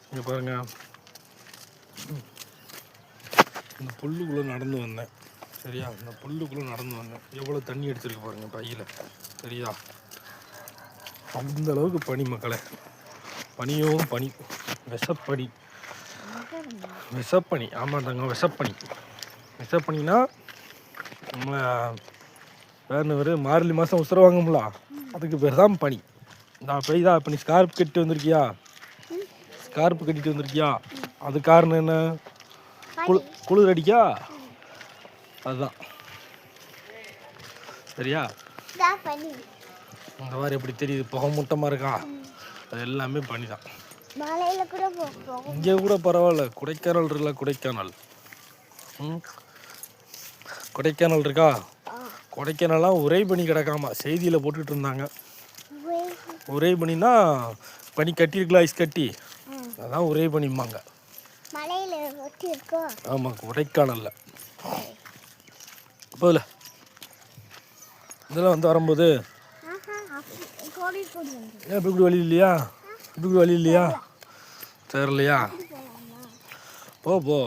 இங்கே பாருங்க, இந்த புல்லுக்குள்ளே நடந்து வந்தேன். சரியா, இந்த புல்லுக்குள்ளே நடந்து வந்தேன். எவ்வளோ தண்ணி அடிச்சிருக்கு பாருங்க பையில். சரியா, அந்த அளவுக்கு பனி மக்களே. பனியோ பனி, விஷப்பனி. விஷப்பனி, ஆமாண்டாங்க, விஷப்பனி. விஷப்பனினா நம்ம வேறு மார்கழி மாதம் உசுரவாங்கம்ல, அதுக்கு பேர் தான் பனி. நான் பெய்தா இப்போ நீ ஸ்கார்ப் கட்டிட்டு வந்திருக்கியா, ஸ்கார்ப்பு கட்டிட்டு வந்திருக்கியா, அது காரணம் என்ன? குளிர் அடிக்கா, அதுதான். சரியா, இந்த மாதிரி எப்படி தெரியுது, புகை மூட்டமாக இருக்கா, அது எல்லாமே பனி தான். இங்கே கூட பரவாயில்ல, கொடைக்கானல் இருக்குல்ல, கொடைக்கானல். கொடைக்கானல் இருக்கா, கொடைக்கானல்லாம் ஒரே பனி கிடக்காம செய்தியில் போட்டுட்டு இருந்தாங்க. ஒரே பனினா பனி கட்டியிருக்கலாம், ஐஸ் கட்டி, அதான் ஒரே பனிம்பாங்க. ஆமாம், கொடைக்கானலில். போதில்ல இதெல்லாம் வந்து வரும்போது ஏன் இப்படி வழி இல்லையா, இப்படி வழி இல்லையா, சரில்லையா, போ.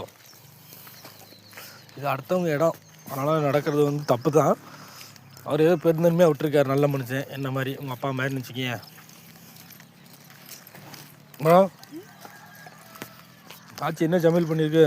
இது அடுத்தவங்க இடம், அதனால் நடக்கிறது வந்து தப்பு தான். அவர் ஏதோ பெருந்தன்மையாக விட்டுருக்காரு, நல்ல மனுஷன், என்ன மாதிரி உங்கள் அப்பா மாதிரி நினச்சிக்கிங்க. ஆச்சி என்ன சமையல் பண்ணியிருக்கு?